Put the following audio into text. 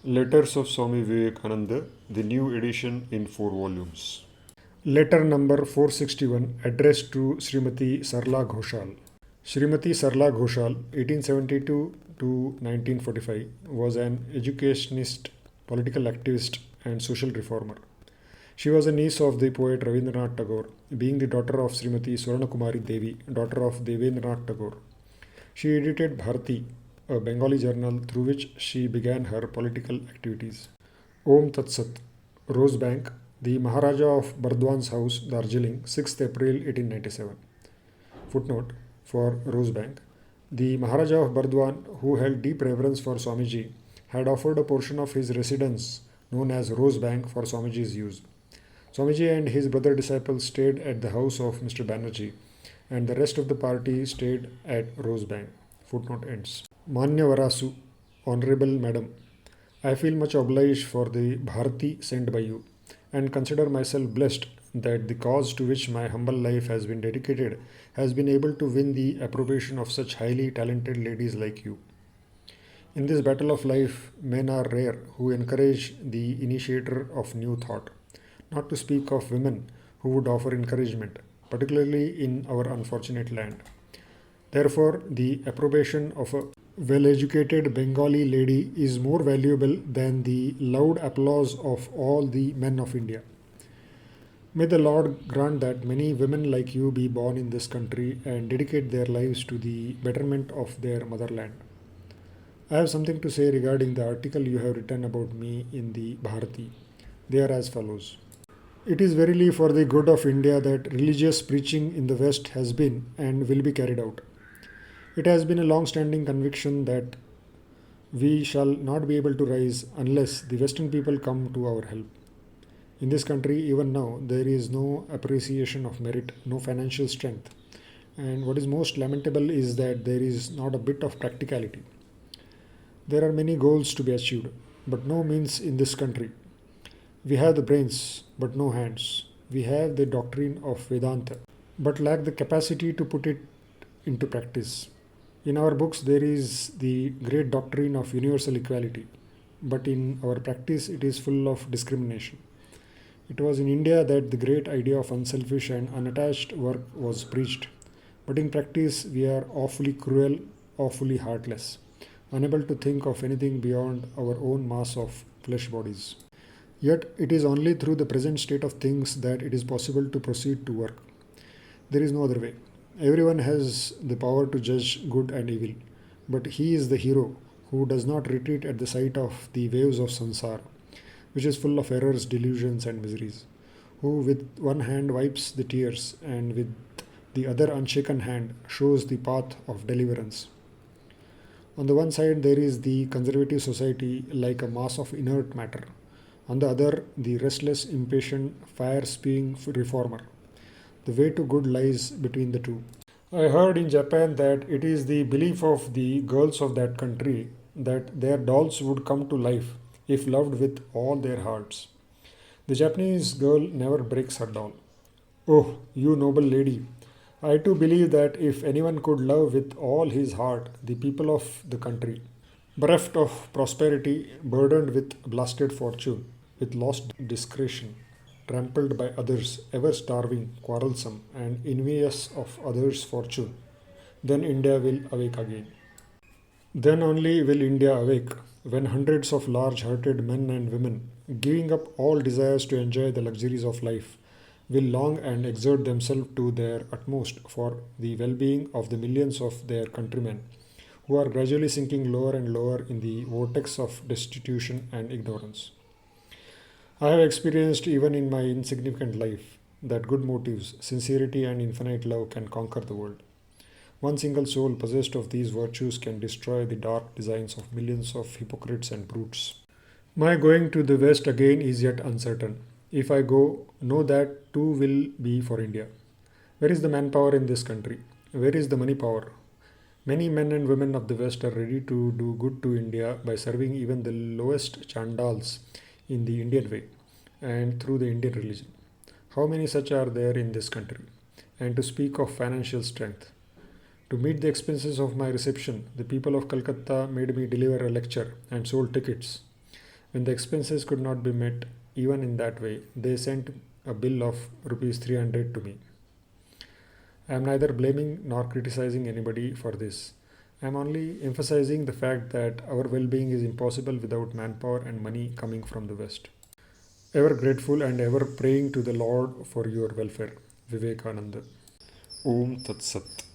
Letters of Swami Vivekananda, the new edition in 4 volumes. Letter number 461, addressed to Smt Sarala Ghoshal. Smt Sarala Ghoshal, 1872 to 1945, was an educationist, political activist, and social reformer. She was a niece of the poet Rabindranath Tagore, being the daughter of Srimati Swarnakumari Devi, daughter of Devendranath Tagore. She edited Bharati, a Bengali journal through which she began her political activities. Om Tat Sat, Rose Bank, the Maharaja of Bardwan's house, Darjeeling, 6th April 1897. Footnote for Rose Bank. The Maharaja of Bardwan, who held deep reverence for Swamiji, had offered a portion of his residence, known as Rose Bank, for Swamiji's use. Swamiji and his brother disciples stayed at the house of Mr. Banerjee, and the rest of the party stayed at Rose Bank. Footnote ends. Manya Varasu, Honorable Madam, I feel much obliged for the Bharati sent by you, and consider myself blessed that the cause to which my humble life has been dedicated has been able to win the approbation of such highly talented ladies like you. In this battle of life, men are rare who encourage the initiator of new thought, not to speak of women who would offer encouragement, particularly in our unfortunate land. Therefore, the approbation of a well educated Bengali lady is more valuable than the loud applause of all the men of India. May the Lord grant that many women like you be born in this country and dedicate their lives to the betterment of their motherland. I have something to say regarding the article you have written about me in the Bharati. They are as follows. It is verily for the good of India that religious preaching in the West has been and will be carried out. It has been a long standing conviction that we shall not be able to rise unless the Western people come to our help. In this country, even now, there is no appreciation of merit, no financial strength, and what is most lamentable is that there is not a bit of practicality. There are many goals to be achieved, but no means in this country. We have the brains, but no hands. We have the doctrine of Vedanta, but lack the capacity to put it into practice. In our books, there is the great doctrine of universal equality, but in our practice, it is full of discrimination. It was in India that the great idea of unselfish and unattached work was preached, but in practice, we are awfully cruel, awfully heartless, unable to think of anything beyond our own mass of flesh bodies. Yet, it is only through the present state of things that it is possible to proceed to work. There is no other way. Everyone has the power to judge good and evil, but he is the hero who does not retreat at the sight of the waves of samsara, which is full of errors, delusions, and miseries, who with one hand wipes the tears and with the other unshaken hand shows the path of deliverance. On the one side, there is the conservative society like a mass of inert matter. On the other, the restless, impatient, fire spewing reformer. The way to good lies between the two. I heard in Japan that it is the belief of the girls of that country that their dolls would come to life if loved with all their hearts. The Japanese girl never breaks her doll. Oh, you noble lady, I too believe that if anyone could love with all his heart the people of the country, bereft of prosperity, burdened with blasted fortune, with lost discretion, trampled by others, ever starving, quarrelsome, and envious of others' fortune, then India will awake again. Then only will India awake, when hundreds of large hearted men and women, giving up all desires to enjoy the luxuries of life, will long and exert themselves to their utmost for the well being of the millions of their countrymen, who are gradually sinking lower and lower in the vortex of destitution and ignorance. I have experienced even in my insignificant life that good motives, sincerity, and infinite love can conquer the world. One single soul possessed of these virtues can destroy the dark designs of millions of hypocrites and brutes. My going to the West again is yet uncertain. If I go, know that too will be for India. Where is the manpower in this country? Where is the money power? Many men and women of the West are ready to do good to India by serving even the lowest chandals in the Indian way and through the Indian religion. How many such are there in this country? And to speak of financial strength. To meet the expenses of my reception, the people of Calcutta made me deliver a lecture and sold tickets. When the expenses could not be met, even in that way, they sent a bill of rupees 300 to me. I am neither blaming nor criticizing anybody for this. I am only emphasizing the fact that our well being is impossible without manpower and money coming from the West. Ever grateful and ever praying to the Lord for your welfare. Vivekananda. Om Tat Sat.